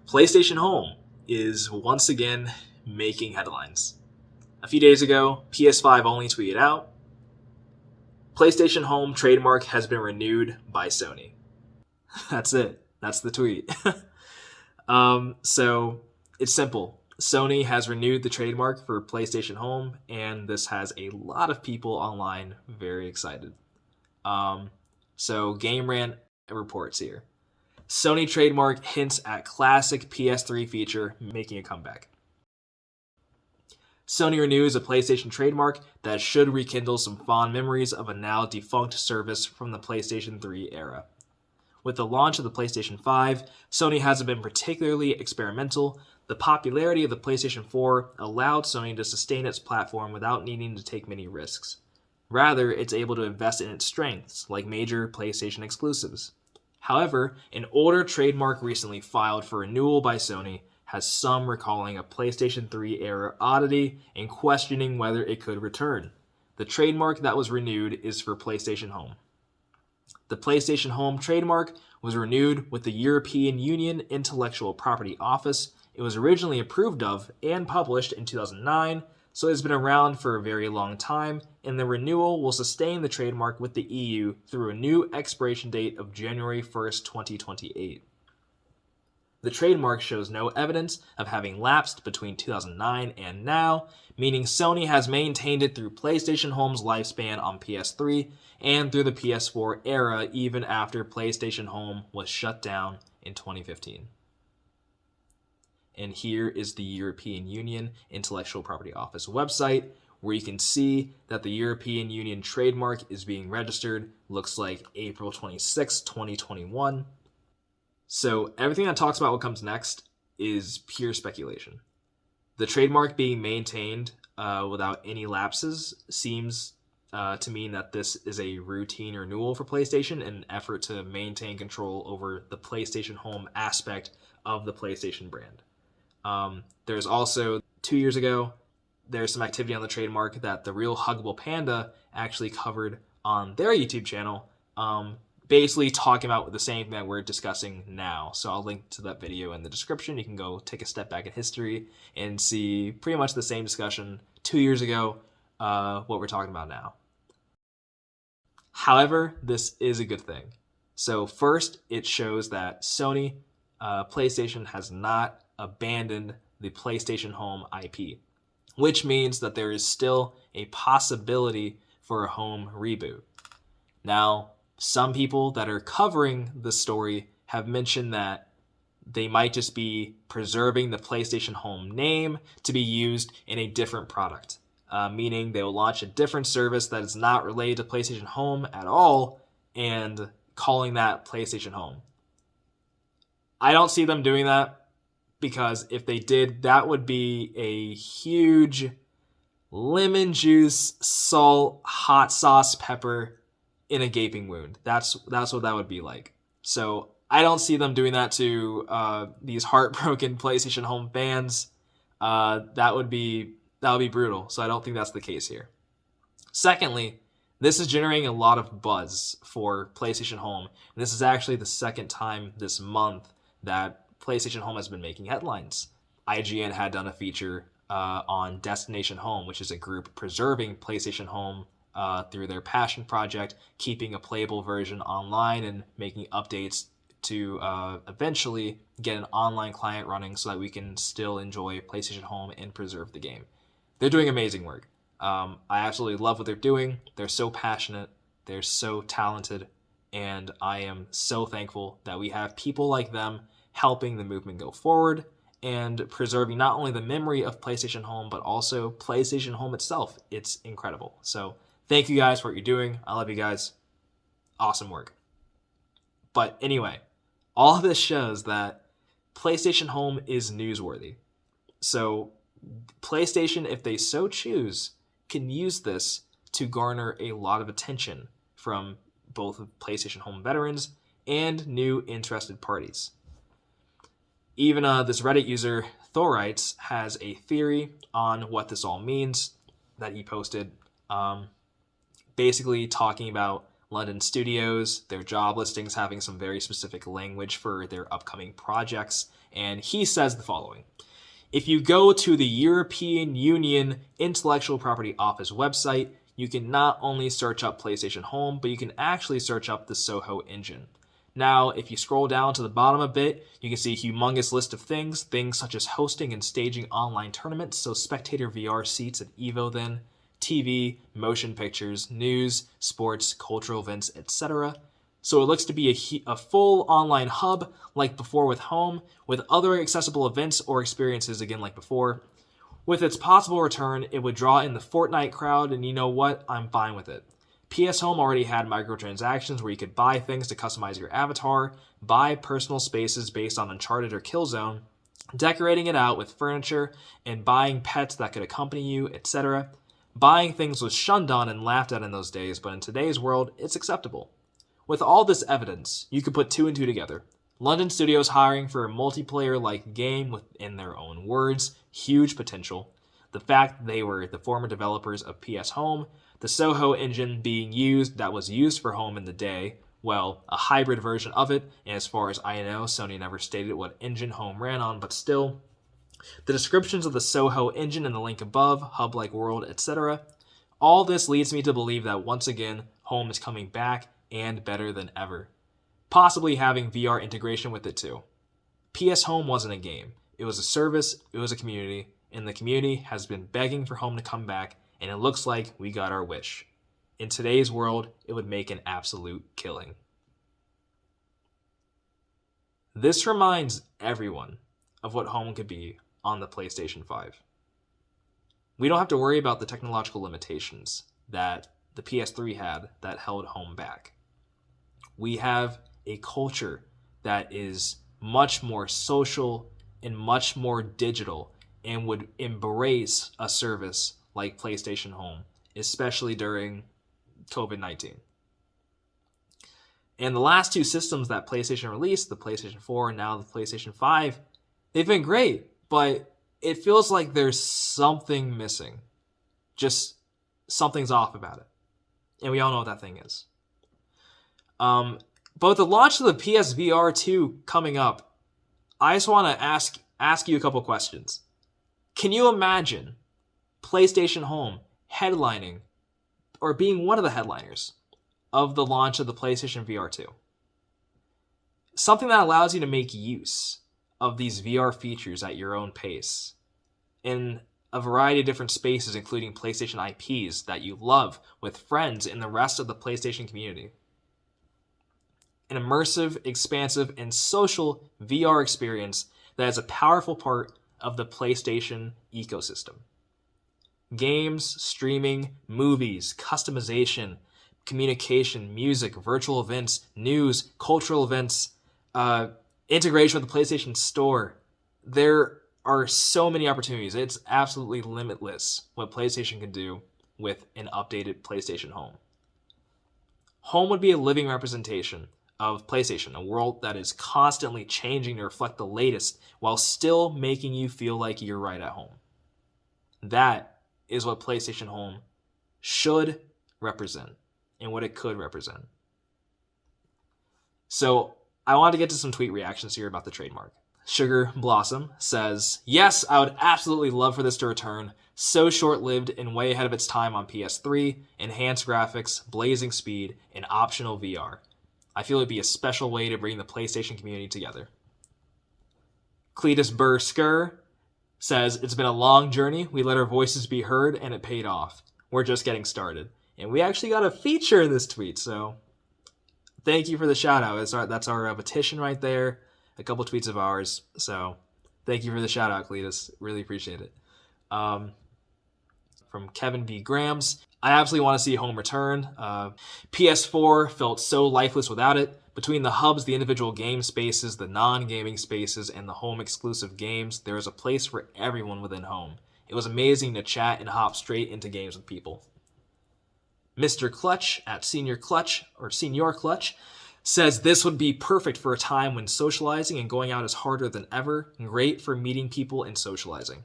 PlayStation Home is once again making headlines. A few days ago, PS5 only tweeted out, PlayStation Home trademark has been renewed by Sony. That's it. That's the tweet. So it's simple. Sony has renewed the trademark for PlayStation Home, and this has a lot of people online very excited. So Game Rant reports here. Sony trademark hints at classic PS3 feature making a comeback. Sony renews a PlayStation trademark that should rekindle some fond memories of a now defunct service from the PlayStation 3 era. With the launch of the PlayStation 5, Sony hasn't been particularly experimental. The popularity of the PlayStation 4 allowed Sony to sustain its platform without needing to take many risks. Rather, it's able to invest in its strengths, like major PlayStation exclusives. However, an older trademark recently filed for renewal by Sony has some recalling a PlayStation 3 era oddity and questioning whether it could return. The trademark that was renewed is for PlayStation Home. The PlayStation Home trademark was renewed with the European Union Intellectual Property Office. It was originally approved of and published in 2009, so it's been around for a very long time, and the renewal will sustain the trademark with the EU through a new expiration date of January 1st, 2028. The trademark shows no evidence of having lapsed between 2009 and now, meaning Sony has maintained it through PlayStation Home's lifespan on PS3 and through the PS4 era even after PlayStation Home was shut down in 2015. And here is the European Union Intellectual Property Office website, where you can see that the European Union trademark is being registered. Looks like April 26, 2021. So everything that talks about what comes next is pure speculation. The trademark being maintained without any lapses seems to mean that this is a routine renewal for PlayStation in an effort to maintain control over the PlayStation Home aspect of the PlayStation brand. There's also, 2 years ago, there's some activity on the trademark that the Real Huggable Panda actually covered on their YouTube channel, basically talking about the same thing that we're discussing now. So I'll link to that video in the description. You can go take a step back in history and see pretty much the same discussion 2 years ago, what we're talking about now. However, this is a good thing. So first, it shows that Sony, PlayStation has not abandoned the PlayStation Home IP, which means that there is still a possibility for a home reboot. Now, some people that are covering the story have mentioned that they might just be preserving the PlayStation Home name to be used in a different product, meaning they will launch a different service that is not related to PlayStation Home at all and calling that PlayStation Home. I don't see them doing that, because if they did, that would be a huge lemon juice, salt, hot sauce, pepper in a gaping wound. That's what that would be like. So I don't see them doing that to these heartbroken PlayStation Home fans. That would be brutal. So I don't think that's the case here. Secondly, this is generating a lot of buzz for PlayStation Home. And this is actually the second time this month that PlayStation Home has been making headlines. IGN had done a feature on Destination Home, which is a group preserving PlayStation Home through their passion project, keeping a playable version online and making updates to eventually get an online client running so that we can still enjoy PlayStation Home and preserve the game. They're doing amazing work. I absolutely love what they're doing. They're so passionate. They're so talented. And I am so thankful that we have people like them helping the movement go forward and preserving not only the memory of PlayStation Home, but also PlayStation Home itself. It's incredible. So thank you guys for what you're doing. I love you guys. Awesome work. But anyway, all of this shows that PlayStation Home is newsworthy. So PlayStation, if they so choose, can use this to garner a lot of attention from both PlayStation Home veterans and new interested parties. Even this Reddit user, Thorites, has a theory on what this all means that he posted, basically talking about London studios, their job listings having some very specific language for their upcoming projects, and he says the following. If you go to the European Union Intellectual Property Office website, you can not only search up PlayStation Home, but you can actually search up the Soho engine. Now, if you scroll down to the bottom a bit, you can see a humongous list of things such as hosting and staging online tournaments, so spectator VR seats at EVO then, TV, motion pictures, news, sports, cultural events, etc. So it looks to be a full online hub like before with Home, with other accessible events or experiences again like before. With its possible return, it would draw in the Fortnite crowd, and you know what? I'm fine with it. PS Home already had microtransactions where you could buy things to customize your avatar, buy personal spaces based on Uncharted or Killzone, decorating it out with furniture, and buying pets that could accompany you, etc. Buying things was shunned on and laughed at in those days, but in today's world, it's acceptable. With all this evidence, you could put two and two together. London studios hiring for a multiplayer-like game with, in their own words, huge potential. The fact that they were the former developers of PS Home, the Soho engine being used that was used for Home in the day, well, a hybrid version of it, and as far as I know, Sony never stated what engine Home ran on, but still. The descriptions of the Soho engine in the link above, hub-like world, etc. All this leads me to believe that once again, Home is coming back and better than ever. Possibly having VR integration with it too. PS Home wasn't a game. It was a service, it was a community, and the community has been begging for Home to come back, and it looks like we got our wish. In today's world, it would make an absolute killing. This reminds everyone of what Home could be on the PlayStation 5. We don't have to worry about the technological limitations that the PS3 had that held Home back. We have a culture that is much more social and much more digital and would embrace a service like PlayStation Home, especially during COVID-19. And the last two systems that PlayStation released, the PlayStation 4 and now the PlayStation 5, they've been great, but it feels like there's something missing. Just something's off about it. And we all know what that thing is. But with the launch of the PSVR 2 coming up, I just want to ask you a couple questions. Can you imagine PlayStation Home headlining or being one of the headliners of the launch of the PlayStation VR 2? Something that allows you to make use of these VR features at your own pace in a variety of different spaces, including PlayStation IPs that you love with friends and the rest of the PlayStation community. An immersive, expansive, and social VR experience that is a powerful part of the PlayStation ecosystem. Games, streaming, movies, customization, communication, music, virtual events, news, cultural events, integration with the PlayStation Store. There are so many opportunities. It's absolutely limitless what PlayStation can do with an updated PlayStation Home. Home would be a living representation of PlayStation, a world that is constantly changing to reflect the latest while still making you feel like you're right at home. That is what PlayStation Home should represent and what it could represent. So I want to get to some tweet reactions here about the trademark. Sugar Blossom says, yes, I would absolutely love for this to return. So short-lived and way ahead of its time on PS3, enhanced graphics, blazing speed, and optional VR. I feel it'd be a special way to bring the PlayStation community together. Cletus Bursker says, it's been a long journey. We let our voices be heard, and it paid off. We're just getting started. And we actually got a feature in this tweet, so thank you for the shout-out. That's our petition right there. A couple tweets of ours. So thank you for the shout-out, Cletus. Really appreciate it. From Kevin B. Grams, I absolutely want to see Home return. PS4 felt so lifeless without it. Between the hubs, the individual game spaces, the non-gaming spaces, and the Home exclusive games, there is a place for everyone within Home. It was amazing to chat and hop straight into games with people. Mr. Clutch at Senior Clutch says this would be perfect for a time when socializing and going out is harder than ever. Great for meeting people and socializing.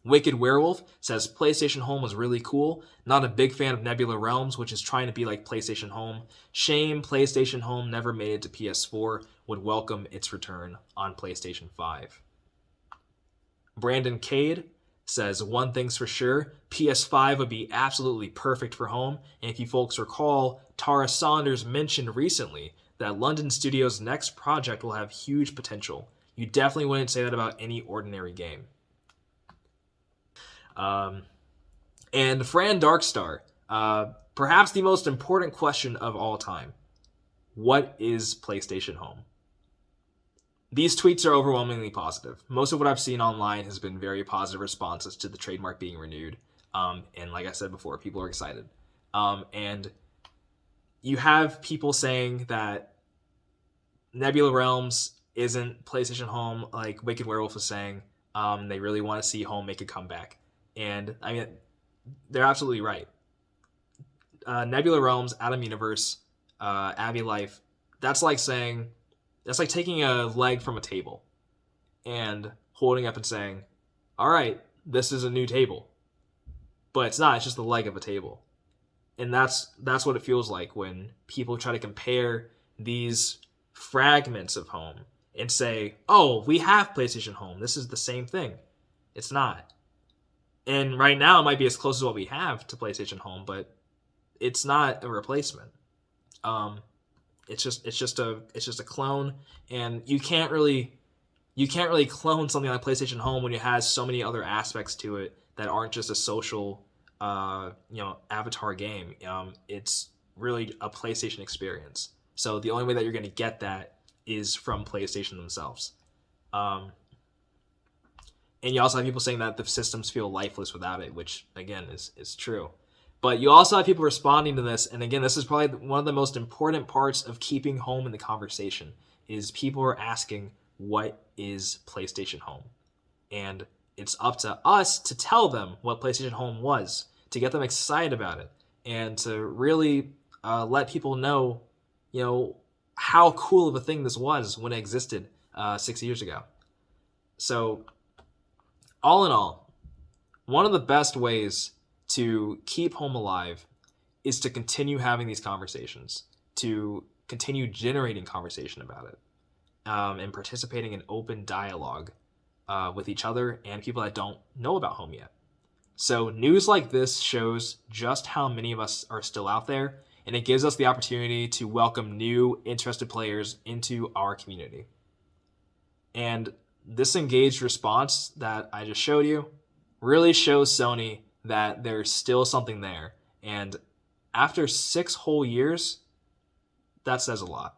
Wicked Werewolf says PlayStation Home was really cool. Not a big fan of Nebula Realms, which is trying to be like PlayStation Home. Shame PlayStation Home never made it to PS4. would welcome its return on PlayStation 5. Brandon Cade says, one thing's for sure, PS5 would be absolutely perfect for home. And if you folks recall, Tara Saunders mentioned recently that London Studios' next project will have huge potential. You definitely wouldn't say that about any ordinary game. And Fran Darkstar, perhaps the most important question of all time. What is PlayStation Home? These tweets are overwhelmingly positive. Most of what I've seen online has been very positive responses to the trademark being renewed. And like I said before, people are excited. And you have people saying that Nebula Realms isn't PlayStation Home, like Wicked Werewolf was saying. They really want to see Home make a comeback. And I mean, they're absolutely right. Nebula Realms, Atom Universe, Abbey Life, that's like taking a leg from a table and holding up and saying, all right, this is a new table. But it's not, it's just the leg of a table. And that's what it feels like when people try to compare these fragments of Home and say, oh, we have PlayStation Home, this is the same thing. It's not. And right now it might be as close as what we have to PlayStation Home, but it's not a replacement. It's just a clone, and you can't really clone something like PlayStation Home when it has so many other aspects to it that aren't just a social avatar game. It's really a PlayStation experience. So the only way that you're going to get that is from PlayStation themselves. And you also have people saying that the systems feel lifeless without it, which again is true. But you also have people responding to this, and again, this is probably one of the most important parts of keeping Home in the conversation, is people are asking, what is PlayStation Home? And it's up to us to tell them what PlayStation Home was, to get them excited about it, and to really let people know, how cool of a thing this was when it existed 6 years ago. So, all in all, one of the best ways to keep Home alive is to continue having these conversations, to continue generating conversation about it, and participating in open dialogue with each other and people that don't know about Home yet. So news like this shows just how many of us are still out there, and it gives us the opportunity to welcome new, interested players into our community. And this engaged response that I just showed you really shows Sony that there's still something there. And after 6 whole years, that says a lot.